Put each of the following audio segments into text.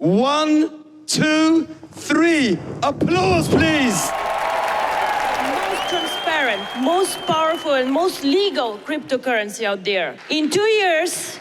1, 2, 3. Applause, please. Most transparent, most powerful, and most legal cryptocurrency out there. In 2 years,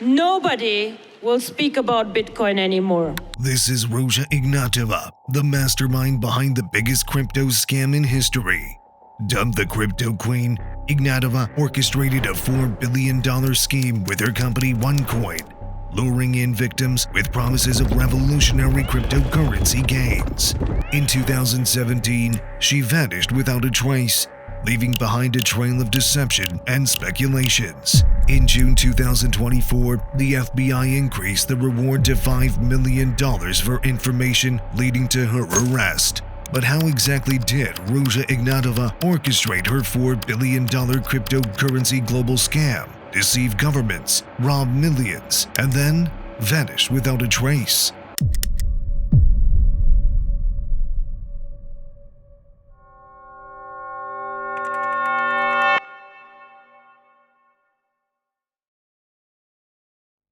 nobody will speak about Bitcoin anymore. This is Ruja Ignatova, the mastermind behind the biggest crypto scam in history. Dubbed the Crypto Queen, Ignatova orchestrated a $4 billion scheme with her company OneCoin, luring in victims with promises of revolutionary cryptocurrency gains. In 2017, she vanished without a trace, leaving behind a trail of deception and speculations. In June 2024, the FBI increased the reward to $5 million for information leading to her arrest. But how exactly did Ruja Ignatova orchestrate her $4 billion cryptocurrency global scam, deceive governments, rob millions, and then vanish without a trace?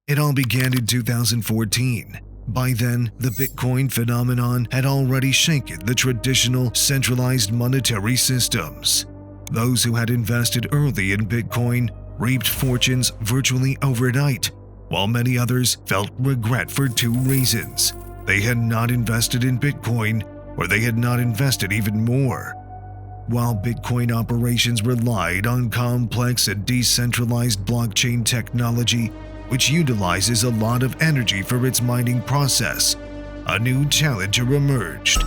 It all began in 2014. By then, the Bitcoin phenomenon had already shaken the traditional centralized monetary systems. Those who had invested early in Bitcoin reaped fortunes virtually overnight, while many others felt regret for two reasons. They had not invested in Bitcoin, or they had not invested even more. While Bitcoin operations relied on complex and decentralized blockchain technology, which utilizes a lot of energy for its mining process, a new challenger emerged.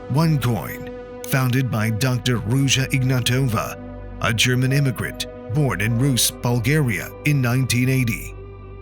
OneCoin, founded by Dr. Ruja Ignatova, a German immigrant born in Rus, Bulgaria in 1980.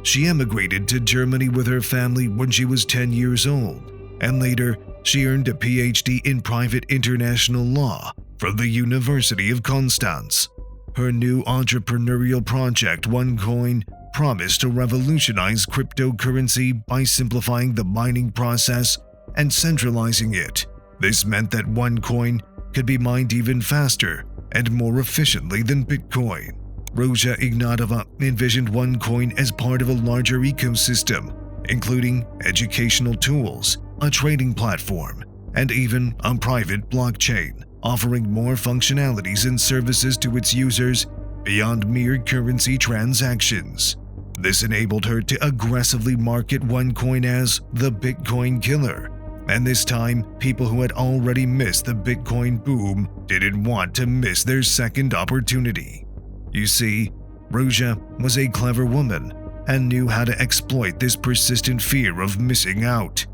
She emigrated to Germany with her family when she was 10 years old, and later she earned a PhD in private international law from the University of Konstanz. Her new entrepreneurial project, OneCoin, promised to revolutionize cryptocurrency by simplifying the mining process and centralizing it. This meant that OneCoin could be mined even faster and more efficiently than Bitcoin. Ruja Ignatova envisioned OneCoin as part of a larger ecosystem, including educational tools, a trading platform, and even a private blockchain, offering more functionalities and services to its users beyond mere currency transactions. This enabled her to aggressively market OneCoin as the Bitcoin killer, and this time, people who had already missed the Bitcoin boom didn't want to miss their second opportunity. You see, Ruja was a clever woman and knew how to exploit this persistent fear of missing out.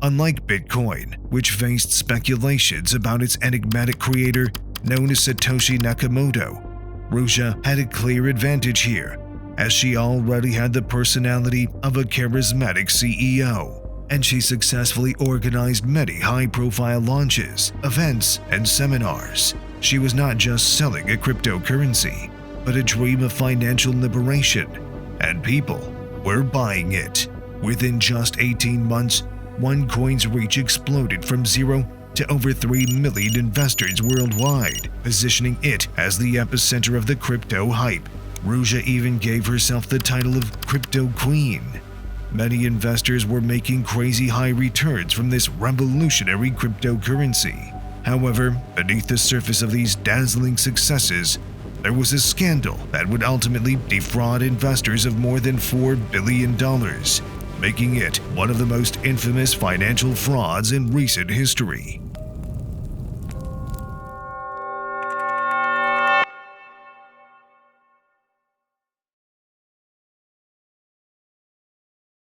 Unlike Bitcoin, which faced speculations about its enigmatic creator known as Satoshi Nakamoto, Ruja had a clear advantage here, as she already had the personality of a charismatic CEO, and she successfully organized many high-profile launches, events, and seminars. She was not just selling a cryptocurrency, but a dream of financial liberation, and people were buying it. Within just 18 months, OneCoin's reach exploded from 0 to over 3 million investors worldwide, positioning it as the epicenter of the crypto hype. Ruja even gave herself the title of Crypto Queen. Many investors were making crazy high returns from this revolutionary cryptocurrency. However, beneath the surface of these dazzling successes, there was a scandal that would ultimately defraud investors of more than $4 billion, making it one of the most infamous financial frauds in recent history.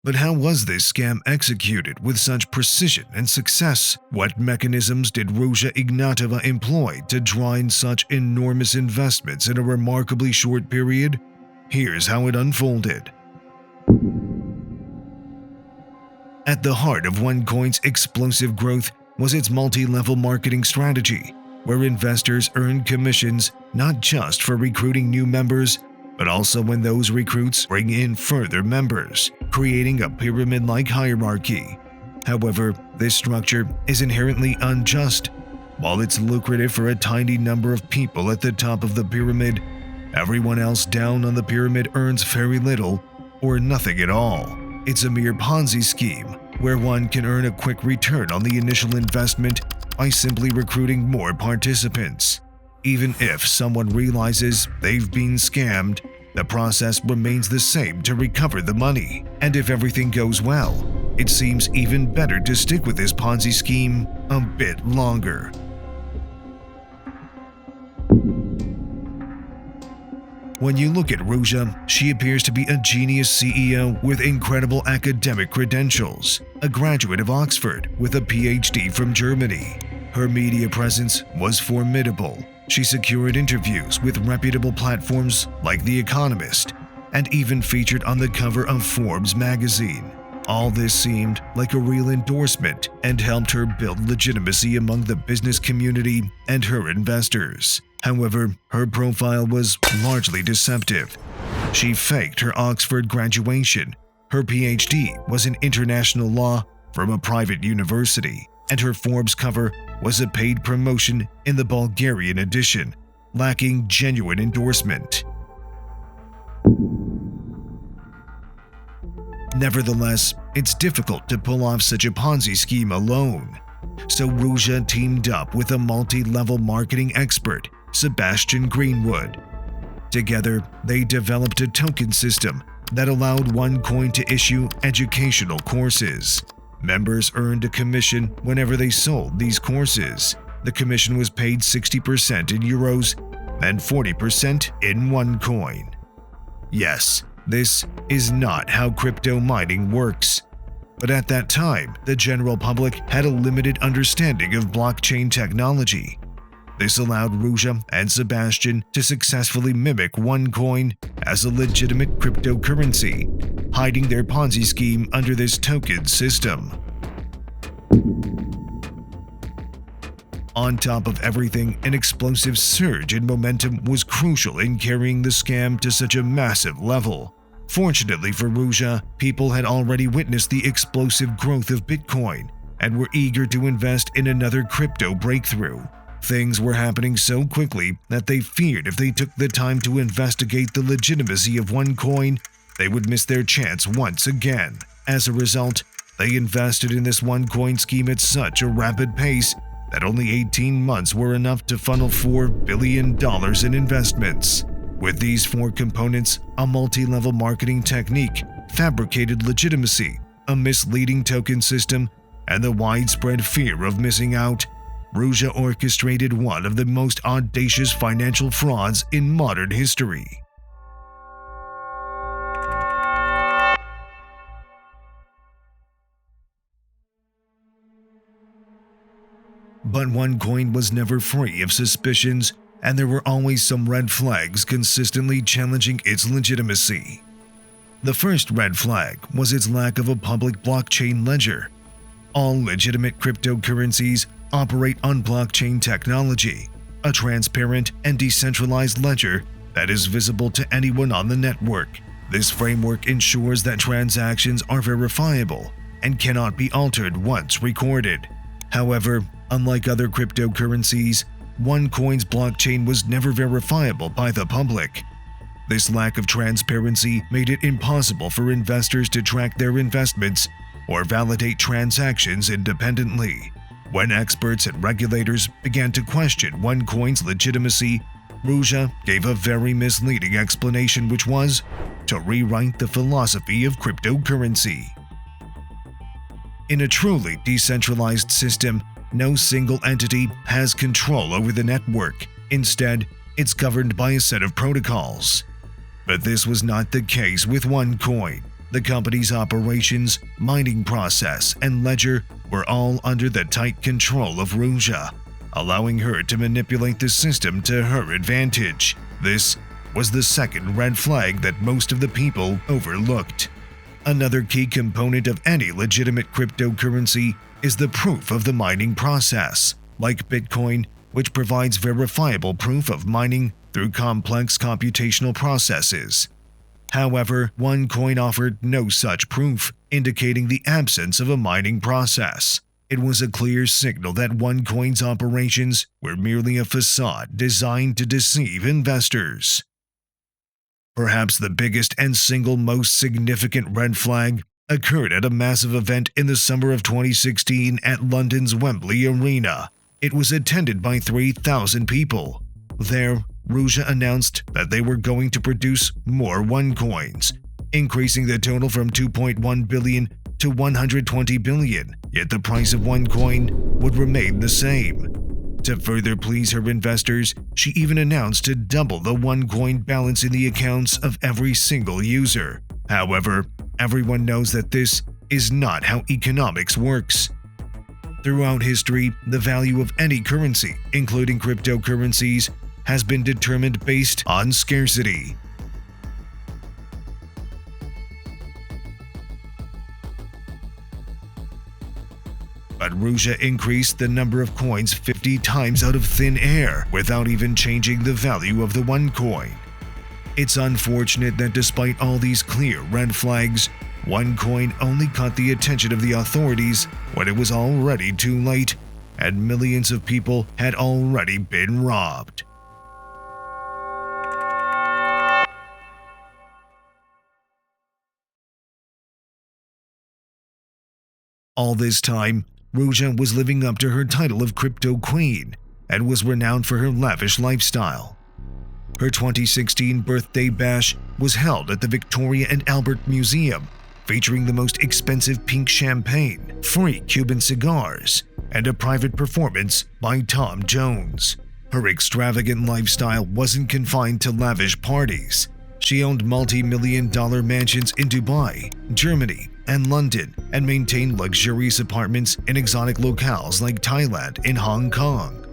But how was this scam executed with such precision and success? What mechanisms did Ruja Ignatova employ to draw in such enormous investments in a remarkably short period? Here's how it unfolded. At the heart of OneCoin's explosive growth was its multi-level marketing strategy, where investors earned commissions not just for recruiting new members, but also when those recruits bring in further members, creating a pyramid-like hierarchy. However, this structure is inherently unjust. While it's lucrative for a tiny number of people at the top of the pyramid, everyone else down on the pyramid earns very little or nothing at all. It's a mere Ponzi scheme where one can earn a quick return on the initial investment by simply recruiting more participants. Even if someone realizes they've been scammed, the process remains the same to recover the money. And if everything goes well, it seems even better to stick with this Ponzi scheme a bit longer. When you look at Ruja, she appears to be a genius CEO with incredible academic credentials, a graduate of Oxford with a PhD from Germany. Her media presence was formidable. She secured interviews with reputable platforms like The Economist and even featured on the cover of Forbes magazine. All this seemed like a real endorsement and helped her build legitimacy among the business community and her investors. However, her profile was largely deceptive. She faked her Oxford graduation. Her PhD was in international law from a private university, and her Forbes cover was a paid promotion in the Bulgarian edition, lacking genuine endorsement. Nevertheless, it's difficult to pull off such a Ponzi scheme alone. So Ruja teamed up with a multi-level marketing expert, Sebastian Greenwood. Together, they developed a token system that allowed OneCoin to issue educational courses. Members earned a commission whenever they sold these courses. The commission was paid 60% in euros and 40% in OneCoin. Yes, this is not how crypto mining works. But at that time, the general public had a limited understanding of blockchain technology. This allowed Ruja and Sebastian to successfully mimic OneCoin as a legitimate cryptocurrency, hiding their Ponzi scheme under this token system. On top of everything, an explosive surge in momentum was crucial in carrying the scam to such a massive level. Fortunately for Ruja, people had already witnessed the explosive growth of Bitcoin and were eager to invest in another crypto breakthrough. Things were happening so quickly that they feared if they took the time to investigate the legitimacy of OneCoin, they would miss their chance once again. As a result, they invested in this OneCoin scheme at such a rapid pace that only 18 months were enough to funnel $4 billion in investments. With these four components, a multi-level marketing technique, fabricated legitimacy, a misleading token system, and the widespread fear of missing out, Ruja orchestrated one of the most audacious financial frauds in modern history. But OneCoin was never free of suspicions, and there were always some red flags consistently challenging its legitimacy. The first red flag was its lack of a public blockchain ledger. All legitimate cryptocurrencies operate on blockchain technology, a transparent and decentralized ledger that is visible to anyone on the network. This framework ensures that transactions are verifiable and cannot be altered once recorded. However, unlike other cryptocurrencies, OneCoin's blockchain was never verifiable by the public. This lack of transparency made it impossible for investors to track their investments or validate transactions independently. When experts and regulators began to question OneCoin's legitimacy, Ruja gave a very misleading explanation, which was to rewrite the philosophy of cryptocurrency. In a truly decentralized system, no single entity has control over the network. Instead, it's governed by a set of protocols. But this was not the case with OneCoin. The company's operations, mining process, and ledger were all under the tight control of Ruja, allowing her to manipulate the system to her advantage. This was the second red flag that most of the people overlooked. Another key component of any legitimate cryptocurrency is the proof of the mining process, like Bitcoin, which provides verifiable proof of mining through complex computational processes. However, OneCoin offered no such proof, indicating the absence of a mining process. It was a clear signal that OneCoin's operations were merely a facade designed to deceive investors. Perhaps the biggest and single most significant red flag occurred at a massive event in the summer of 2016 at London's Wembley Arena. It was attended by 3,000 people. There, Ruja announced that they were going to produce more OneCoins, increasing the total from 2.1 billion to 120 billion, yet the price of OneCoin would remain the same. To further please her investors, she even announced to double the OneCoin balance in the accounts of every single user. However, everyone knows that this is not how economics works. Throughout history, the value of any currency, including cryptocurrencies, has been determined based on scarcity. But Ruja increased the number of coins 50 times out of thin air without even changing the value of the OneCoin. It's unfortunate that despite all these clear red flags, OneCoin only caught the attention of the authorities when it was already too late and millions of people had already been robbed. All this time, Ruja was living up to her title of Crypto Queen and was renowned for her lavish lifestyle. Her 2016 birthday bash was held at the Victoria and Albert Museum, featuring the most expensive pink champagne, free Cuban cigars, and a private performance by Tom Jones. Her extravagant lifestyle wasn't confined to lavish parties. She owned multi-million-dollar mansions in Dubai, Germany, and London, and maintained luxurious apartments in exotic locales like Thailand and Hong Kong.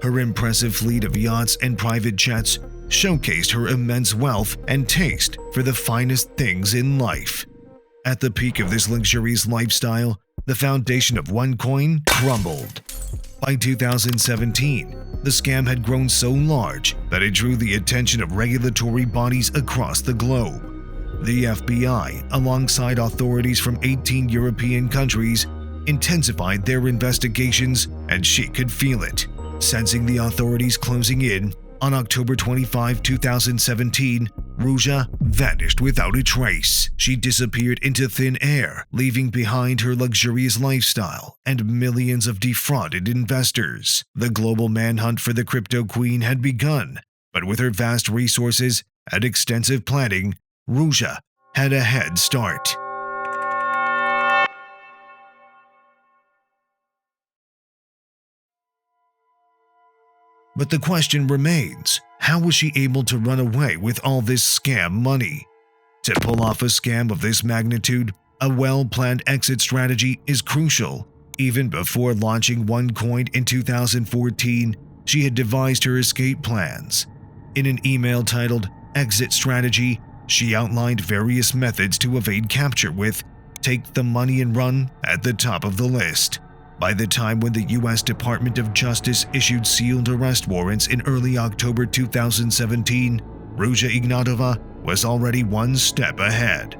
Her impressive fleet of yachts and private jets showcased her immense wealth and taste for the finest things in life. At the peak of this luxurious lifestyle, the foundation of OneCoin crumbled. By 2017, the scam had grown so large that it drew the attention of regulatory bodies across the globe. The FBI, alongside authorities from 18 European countries, intensified their investigations, and she could feel it. Sensing the authorities closing in, on October 25, 2017, Ruja vanished without a trace. She disappeared into thin air, leaving behind her luxurious lifestyle and millions of defrauded investors. The global manhunt for the crypto queen had begun, but with her vast resources and extensive planning, Ruja had a head start. But the question remains, how was she able to run away with all this scam money? To pull off a scam of this magnitude, a well-planned exit strategy is crucial. Even before launching OneCoin in 2014, she had devised her escape plans. In an email titled Exit Strategy, she outlined various methods to evade capture with "take the money and run" at the top of the list. By the time when the U.S. Department of Justice issued sealed arrest warrants in early October 2017, Ruja Ignatova was already one step ahead.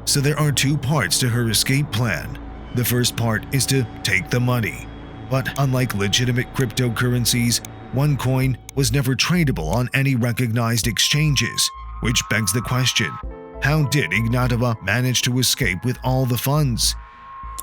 So there are two parts to her escape plan. The first part is to take the money. But unlike legitimate cryptocurrencies, OneCoin was never tradable on any recognized exchanges, which begs the question, how did Ignatova manage to escape with all the funds?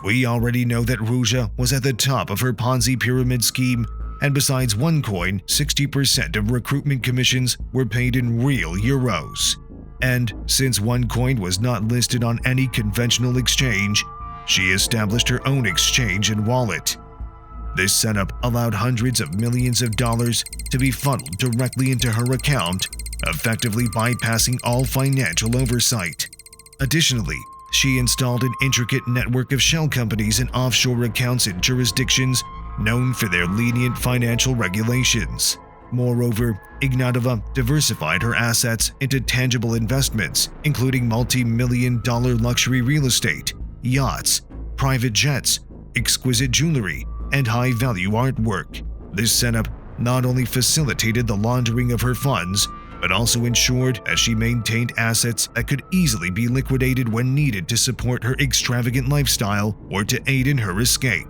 We already know that Ruja was at the top of her Ponzi pyramid scheme, and besides OneCoin, 60% of recruitment commissions were paid in real euros. And since OneCoin was not listed on any conventional exchange, she established her own exchange and wallet. This setup allowed hundreds of millions of dollars to be funneled directly into her account, effectively bypassing all financial oversight. Additionally, she installed an intricate network of shell companies and offshore accounts in jurisdictions known for their lenient financial regulations. Moreover, Ignatova diversified her assets into tangible investments, including multi-million-dollar luxury real estate, yachts, private jets, exquisite jewelry, and high-value artwork. This setup not only facilitated the laundering of her funds, but also ensured that she maintained assets that could easily be liquidated when needed to support her extravagant lifestyle or to aid in her escape.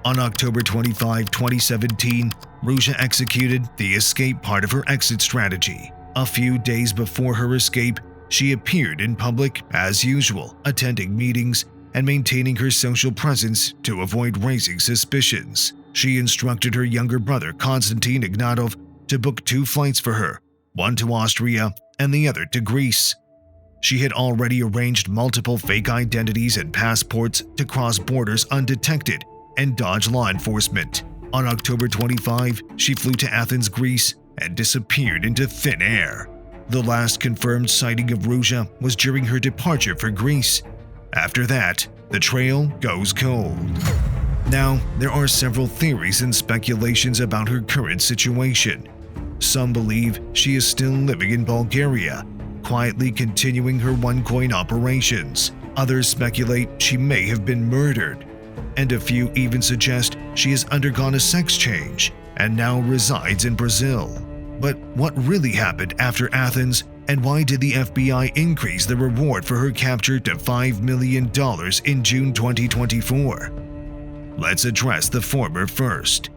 On October 25, 2017, Ruja executed the escape part of her exit strategy. A few days before her escape, she appeared in public as usual, attending meetings and maintaining her social presence to avoid raising suspicions. She instructed her younger brother Konstantin Ignatov to book 2 flights for her, one to Austria and the other to Greece. She had already arranged multiple fake identities and passports to cross borders undetected and dodge law enforcement. On October 25, she flew to Athens, Greece, and disappeared into thin air. The last confirmed sighting of Ruja was during her departure for Greece. After that, the trail goes cold. Now, there are several theories and speculations about her current situation. Some believe she is still living in Bulgaria, quietly continuing her OneCoin operations. Others speculate she may have been murdered. And a few even suggest she has undergone a sex change and now resides in Brazil. But what really happened after Athens, and why did the FBI increase the reward for her capture to $5 million in June 2024? Let's address the former first.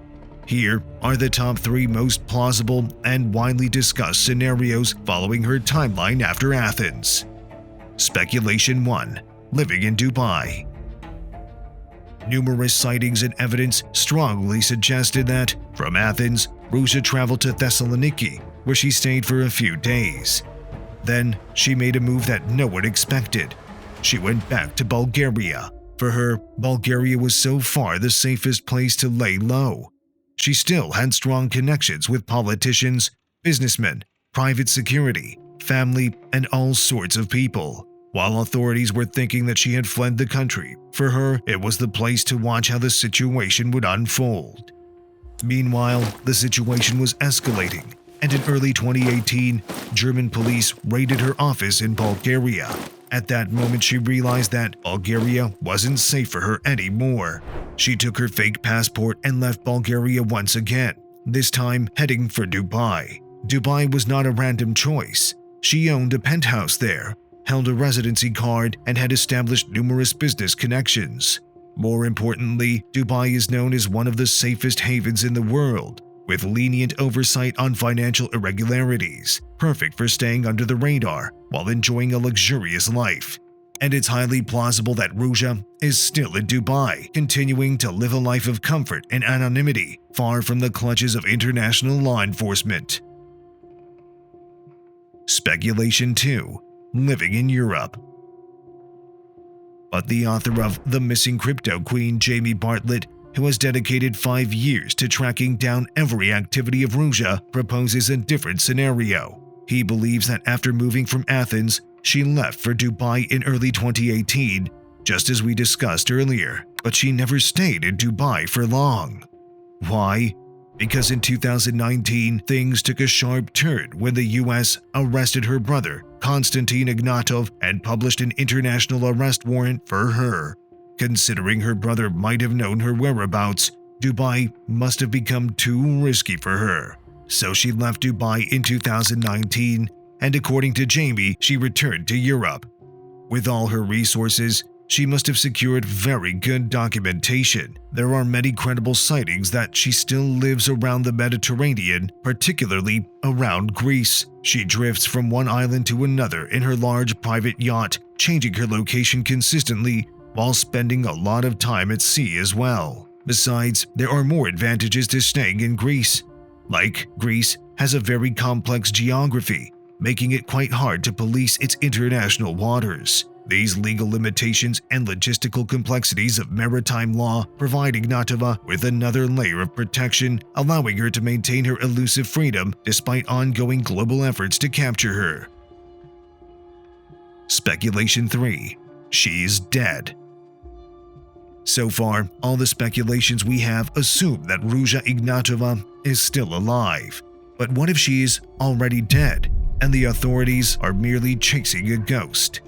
Here are the top 3 most plausible and widely discussed scenarios following her timeline after Athens. Speculation 1. Living in Dubai. Numerous sightings and evidence strongly suggested that, from Athens, Ruja traveled to Thessaloniki, where she stayed for a few days. Then, she made a move that no one expected. She went back to Bulgaria. For her, Bulgaria was so far the safest place to lay low. She still had strong connections with politicians, businessmen, private security, family, and all sorts of people. While authorities were thinking that she had fled the country, for her, it was the place to watch how the situation would unfold. Meanwhile, the situation was escalating, and in early 2018, German police raided her office in Bulgaria. At that moment, she realized that Bulgaria wasn't safe for her anymore. She took her fake passport and left Bulgaria once again, this time heading for Dubai. Dubai was not a random choice. She owned a penthouse there, held a residency card, and had established numerous business connections. More importantly, Dubai is known as one of the safest havens in the world, with lenient oversight on financial irregularities, perfect for staying under the radar while enjoying a luxurious life. And it's highly plausible that Ruja is still in Dubai, continuing to live a life of comfort and anonymity, far from the clutches of international law enforcement. Speculation 2. Living in Europe. But the author of The Missing Crypto Queen, Jamie Bartlett, who has dedicated 5 years to tracking down every activity of Ruja, proposes a different scenario. He believes that after moving from Athens, she left for Dubai in early 2018, just as we discussed earlier, but she never stayed in Dubai for long. Why? Because in 2019, things took a sharp turn when the US arrested her brother, Konstantin Ignatov, and published an international arrest warrant for her. Considering her brother might have known her whereabouts, Dubai must have become too risky for her. So she left Dubai in 2019, and according to Jamie, she returned to Europe. With all her resources, she must have secured very good documentation. There are many credible sightings that she still lives around the Mediterranean, particularly around Greece. She drifts from one island to another in her large private yacht, changing her location consistently while spending a lot of time at sea as well. Besides, there are more advantages to staying in Greece. Like, Greece has a very complex geography, making it quite hard to police its international waters. These legal limitations and logistical complexities of maritime law provide Ignatova with another layer of protection, allowing her to maintain her elusive freedom despite ongoing global efforts to capture her. Speculation 3. She's dead. So far, all the speculations we have assume that Ruja Ignatova is still alive. But what if she is already dead, and the authorities are merely chasing a ghost?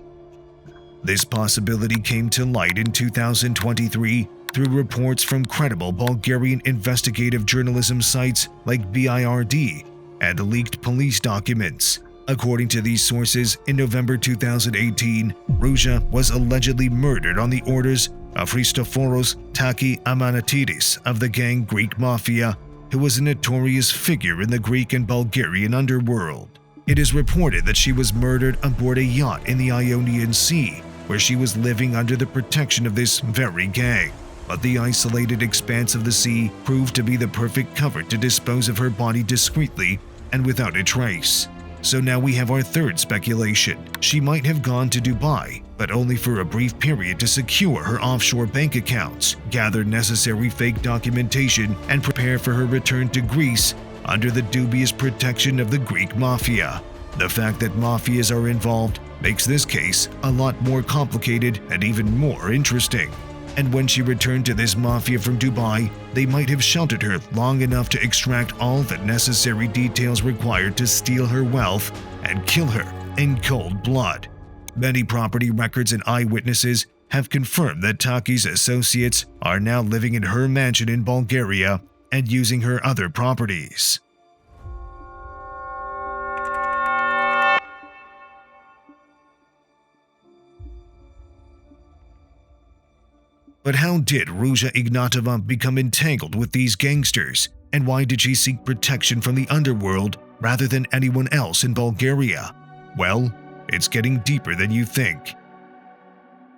This possibility came to light in 2023 through reports from credible Bulgarian investigative journalism sites like BIRD and leaked police documents. According to these sources, in November 2018, Ruja was allegedly murdered on the orders of Christoforos Taki Amanatidis of the gang Greek Mafia, who was a notorious figure in the Greek and Bulgarian underworld. It is reported that she was murdered aboard a yacht in the Ionian Sea, where she was living under the protection of this very gang. But the isolated expanse of the sea proved to be the perfect cover to dispose of her body discreetly and without a trace. So now we have our third speculation. She might have gone to Dubai, but only for a brief period to secure her offshore bank accounts, gather necessary fake documentation, and prepare for her return to Greece under the dubious protection of the Greek Mafia. The fact that mafias are involved makes this case a lot more complicated and even more interesting. And when she returned to this mafia from Dubai, they might have sheltered her long enough to extract all the necessary details required to steal her wealth and kill her in cold blood. Many property records and eyewitnesses have confirmed that Taki's associates are now living in her mansion in Bulgaria and using her other properties. But how did Ruja Ignatova become entangled with these gangsters, and why did she seek protection from the underworld rather than anyone else in Bulgaria? Well, it's getting deeper than you think.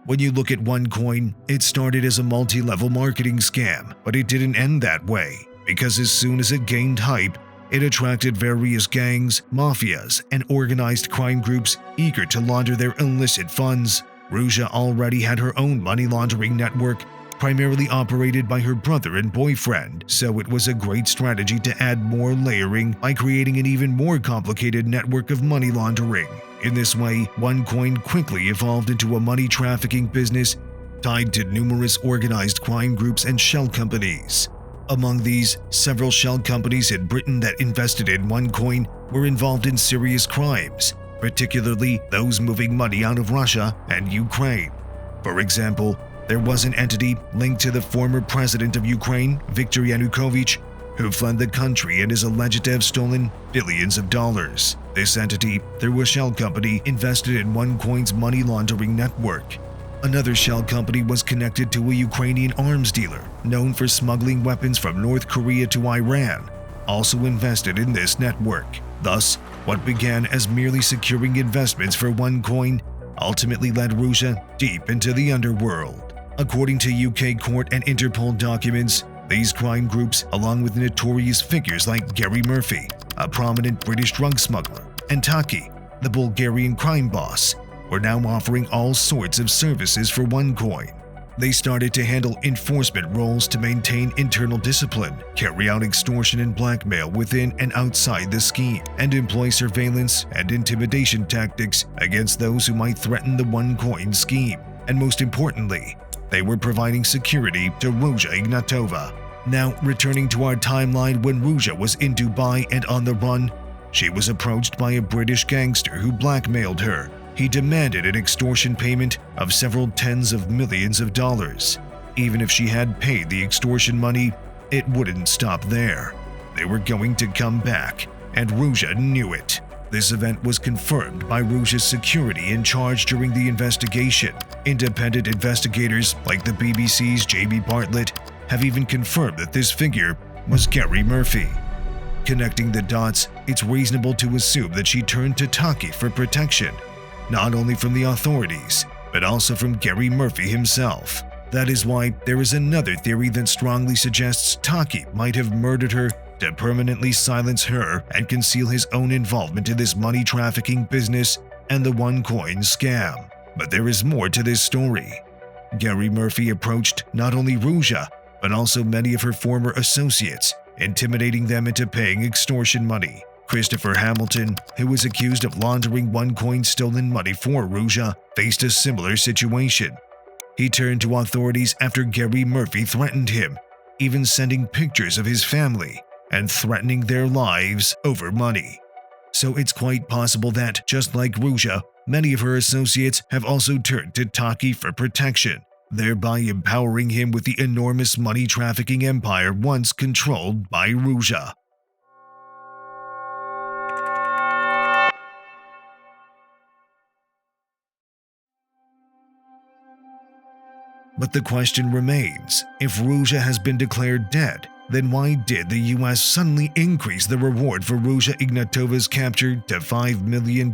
When you look at OneCoin, it started as a multi-level marketing scam, but it didn't end that way, because as soon as it gained hype, it attracted various gangs, mafias, and organized crime groups eager to launder their illicit funds. Ruja already had her own money laundering network, primarily operated by her brother and boyfriend, so it was a great strategy to add more layering by creating an even more complicated network of money laundering. In this way, OneCoin quickly evolved into a money trafficking business tied to numerous organized crime groups and shell companies. Among these, several shell companies in Britain that invested in OneCoin were involved in serious crimes, particularly those moving money out of Russia and Ukraine. For example, there was an entity linked to the former president of Ukraine, Viktor Yanukovych, who fled the country and is alleged to have stolen billions of dollars. This entity, through a shell company, invested in OneCoin's money laundering network. Another shell company was connected to a Ukrainian arms dealer known for smuggling weapons from North Korea to Iran, also invested in this network. Thus, what began as merely securing investments for OneCoin ultimately led Ruja deep into the underworld. According to UK court and Interpol documents, these crime groups, along with notorious figures like Gary Murphy, a prominent British drug smuggler, and Taki, the Bulgarian crime boss, were now offering all sorts of services for OneCoin. They started to handle enforcement roles to maintain internal discipline, carry out extortion and blackmail within and outside the scheme, and employ surveillance and intimidation tactics against those who might threaten the OneCoin scheme. And most importantly, they were providing security to Ruja Ignatova. Now, returning to our timeline, when Ruja was in Dubai and on the run, she was approached by a British gangster who blackmailed her. He demanded an extortion payment of several tens of millions of dollars. Even if she had paid the extortion money, it wouldn't stop there. They were going to come back, and Ruja knew it. This event was confirmed by Ruja's security in charge during the investigation. Independent investigators like the BBC's Jamie Bartlett have even confirmed that this figure was Gary Murphy. Connecting the dots, it's reasonable to assume that she turned to Taki for protection, not only from the authorities, but also from Gary Murphy himself. That is why there is another theory that strongly suggests Taki might have murdered her to permanently silence her and conceal his own involvement in this money trafficking business and the OneCoin scam. But there is more to this story. Gary Murphy approached not only Ruja, but also many of her former associates, intimidating them into paying extortion money. Christopher Hamilton, who was accused of laundering OneCoin stolen money for Ruja, faced a similar situation. He turned to authorities after Gary Murphy threatened him, even sending pictures of his family and threatening their lives over money. So it's quite possible that, just like Ruja, many of her associates have also turned to Taki for protection, thereby empowering him with the enormous money trafficking empire once controlled by Ruja. But the question remains, if Ruja has been declared dead, then why did the US suddenly increase the reward for Ruja Ignatova's capture to $5 million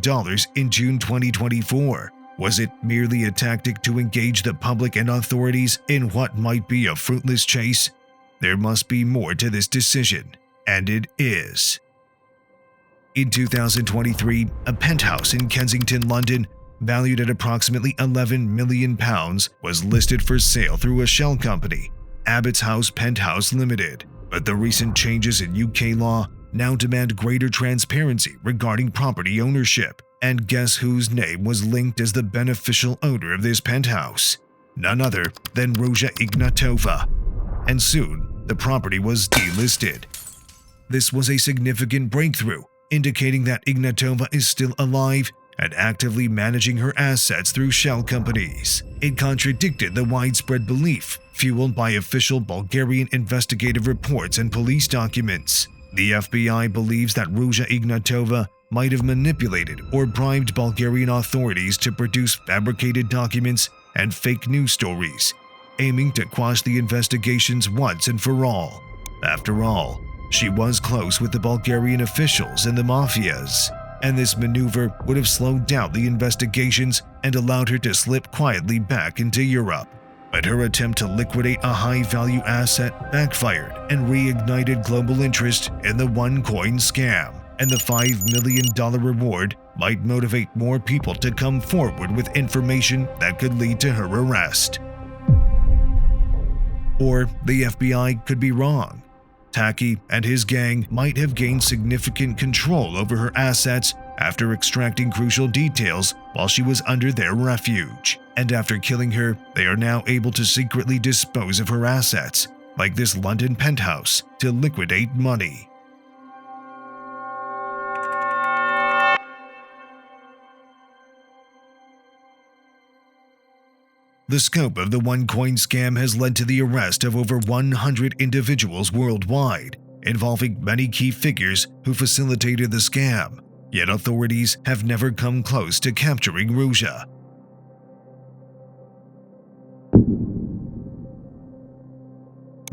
in June 2024? Was it merely a tactic to engage the public and authorities in what might be a fruitless chase? There must be more to this decision, and it is. In 2023, a penthouse in Kensington, London, valued at approximately £11 million, was listed for sale through a shell company, Abbott's House Penthouse Limited. But the recent changes in UK law now demand greater transparency regarding property ownership. And guess whose name was linked as the beneficial owner of this penthouse? None other than Ruja Ignatova. And soon, the property was delisted. This was a significant breakthrough, indicating that Ignatova is still alive and actively managing her assets through shell companies. It contradicted the widespread belief, fueled by official Bulgarian investigative reports and police documents. The FBI believes that Ruja Ignatova might have manipulated or bribed Bulgarian authorities to produce fabricated documents and fake news stories, aiming to quash the investigations once and for all. After all, she was close with the Bulgarian officials and the mafias, and this maneuver would have slowed down the investigations and allowed her to slip quietly back into Europe. But her attempt to liquidate a high-value asset backfired and reignited global interest in the OneCoin scam, and the $5 million reward might motivate more people to come forward with information that could lead to her arrest. Or the FBI could be wrong. Taki and his gang might have gained significant control over her assets after extracting crucial details while she was under their refuge. And after killing her, they are now able to secretly dispose of her assets, like this London penthouse, to liquidate money. The scope of the OneCoin scam has led to the arrest of over 100 individuals worldwide, involving many key figures who facilitated the scam, yet authorities have never come close to capturing Ruja.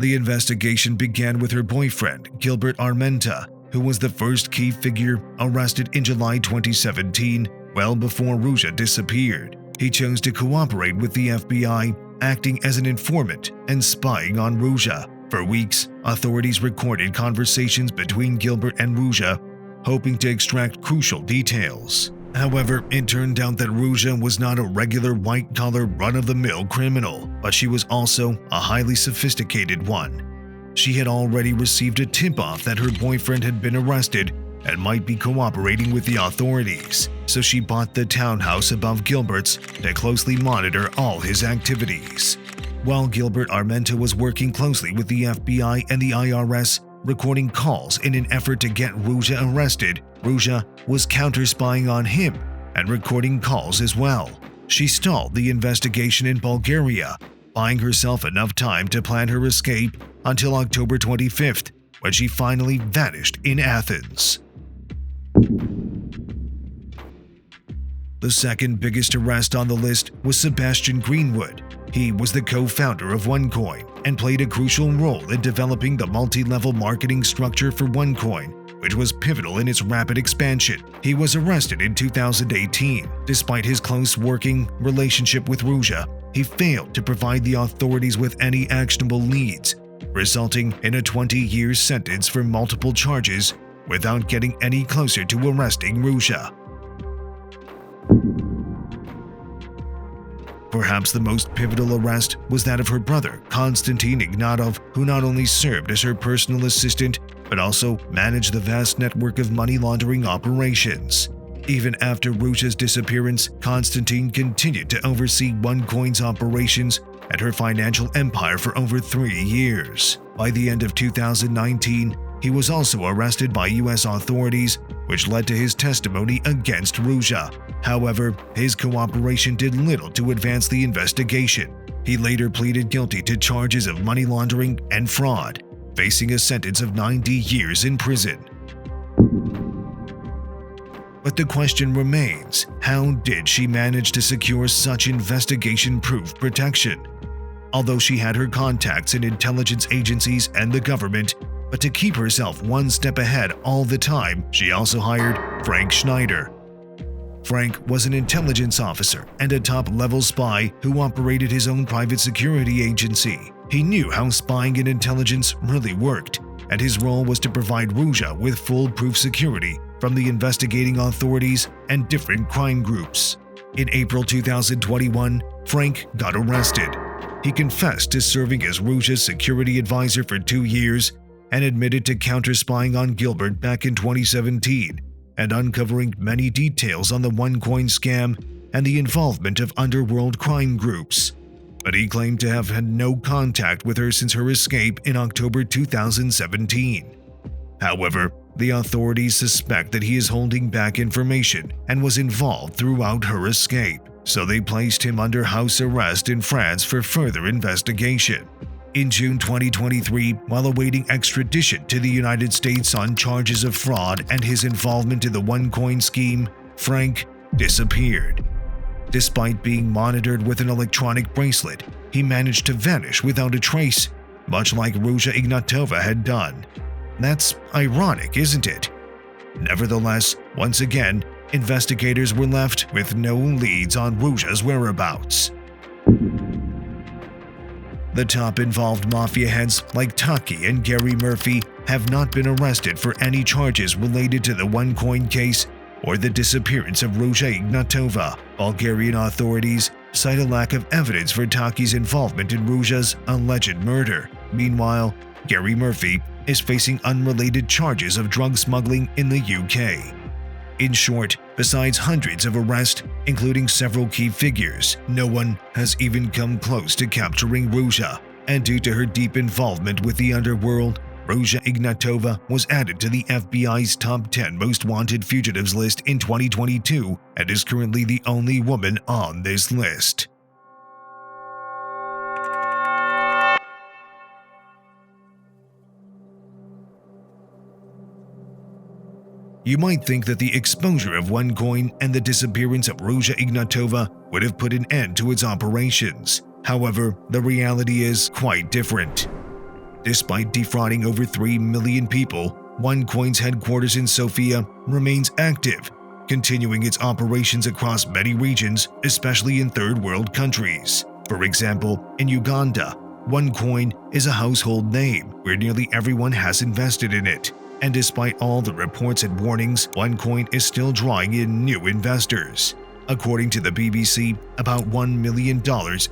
The investigation began with her boyfriend, Gilbert Armenta, who was the first key figure arrested in July 2017, well before Ruja disappeared. He chose to cooperate with the FBI, acting as an informant and spying on Ruja. For weeks, authorities recorded conversations between Gilbert and Ruja, hoping to extract crucial details. However, it turned out that Ruja was not a regular white-collar, run-of-the-mill criminal, but she was also a highly sophisticated one. She had already received a tip-off that her boyfriend had been arrested and might be cooperating with the authorities, so she bought the townhouse above Gilbert's to closely monitor all his activities. While Gilbert Armenta was working closely with the FBI and the IRS, recording calls in an effort to get Ruja arrested, Ruja was counter-spying on him and recording calls as well. She stalled the investigation in Bulgaria, buying herself enough time to plan her escape until October 25th, when she finally vanished in Athens. The second biggest arrest on the list was Sebastian Greenwood. He was the co-founder of OneCoin and played a crucial role in developing the multi-level marketing structure for OneCoin, which was pivotal in its rapid expansion. He was arrested in 2018. Despite his close working relationship with Ruja, he failed to provide the authorities with any actionable leads, resulting in a 20-year sentence for multiple charges without getting any closer to arresting Ruja. Perhaps the most pivotal arrest was that of her brother, Konstantin Ignatov, who not only served as her personal assistant, but also managed the vast network of money laundering operations. Even after Ruja's disappearance, Konstantin continued to oversee OneCoin's operations and her financial empire for over 3 years. By the end of 2019, he was also arrested by US authorities, which led to his testimony against Ruja. However, his cooperation did little to advance the investigation. He later pleaded guilty to charges of money laundering and fraud, facing a sentence of 90 years in prison. But the question remains, how did she manage to secure such investigation-proof protection? although she had her contacts in intelligence agencies and the government. But to keep herself one step ahead all the time, she also hired Frank Schneider. Frank was an intelligence officer and a top-level spy who operated his own private security agency. He knew how spying and intelligence really worked, and his role was to provide Ruja with foolproof security from the investigating authorities and different crime groups. In April 2021, Frank got arrested. He confessed to serving as Ruja's security advisor for 2 years and admitted to counter-spying on Gilbert back in 2017 and uncovering many details on the OneCoin scam and the involvement of underworld crime groups. But he claimed to have had no contact with her since her escape in October 2017. However, the authorities suspect that he is holding back information and was involved throughout her escape, so they placed him under house arrest in France for further investigation. In June 2023, while awaiting extradition to the United States on charges of fraud and his involvement in the OneCoin scheme, Frank disappeared. Despite being monitored with an electronic bracelet, he managed to vanish without a trace, much like Ruja Ignatova had done. That's ironic, isn't it? Nevertheless, once again, investigators were left with no leads on Ruja's whereabouts. The top involved mafia heads like Taki and Gary Murphy have not been arrested for any charges related to the OneCoin case or the disappearance of Ruja Ignatova. Bulgarian authorities cite a lack of evidence for Taki's involvement in Ruja's alleged murder. Meanwhile, Gary Murphy is facing unrelated charges of drug smuggling in the UK. In short, besides hundreds of arrests, including several key figures, no one has even come close to capturing Ruja. And due to her deep involvement with the underworld, Ruja Ignatova was added to the FBI's top 10 most wanted fugitives list in 2022 and is currently the only woman on this list. You might think that the exposure of OneCoin and the disappearance of Ruja Ignatova would have put an end to its operations. However, the reality is quite different. Despite defrauding over 3 million people, OneCoin's headquarters in Sofia remains active, continuing its operations across many regions, especially in third world countries. For example, in Uganda, OneCoin is a household name where nearly everyone has invested in it. And despite all the reports and warnings, OneCoin is still drawing in new investors. According to the BBC, about $1 million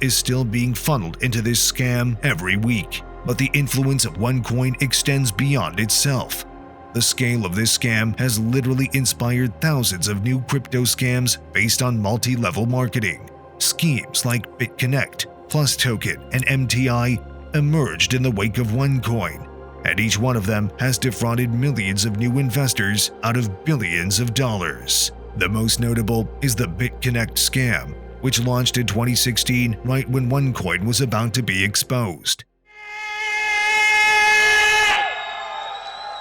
is still being funneled into this scam every week. But the influence of OneCoin extends beyond itself. The scale of this scam has literally inspired thousands of new crypto scams based on multi-level marketing. Schemes like BitConnect, Plus Token, and MTI emerged in the wake of OneCoin, and each one of them has defrauded millions of new investors out of billions of dollars. The most notable is the BitConnect scam, which launched in 2016 right when OneCoin was about to be exposed.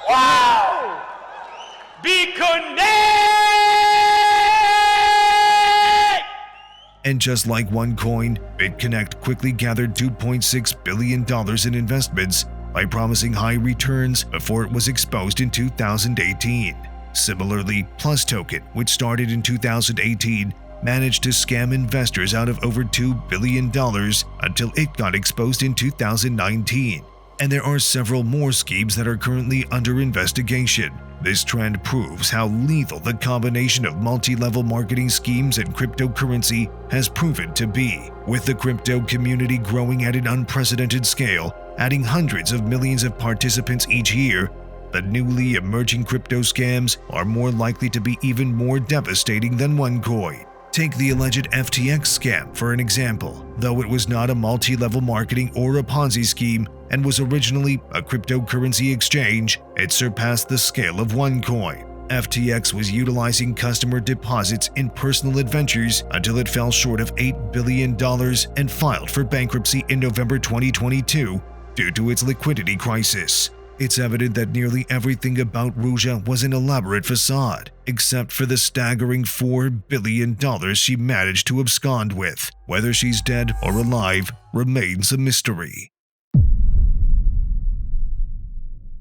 Wow! BitConnect! And just like OneCoin, BitConnect quickly gathered $2.6 billion in investments by promising high returns before it was exposed in 2018. Similarly, Plus Token, which started in 2018, managed to scam investors out of over $2 billion until it got exposed in 2019. And there are several more schemes that are currently under investigation. This trend proves how lethal the combination of multi-level marketing schemes and cryptocurrency has proven to be, with the crypto community growing at an unprecedented scale, adding hundreds of millions of participants each year. The newly emerging crypto scams are more likely to be even more devastating than OneCoin. Take the alleged FTX scam for an example. Though it was not a multi-level marketing or a Ponzi scheme and was originally a cryptocurrency exchange, it surpassed the scale of OneCoin. FTX was utilizing customer deposits in personal adventures until it fell short of $8 billion and filed for bankruptcy in November 2022 due to its liquidity crisis. It's evident that nearly everything about Ruja was an elaborate facade, except for the staggering $4 billion she managed to abscond with. Whether she's dead or alive, remains a mystery.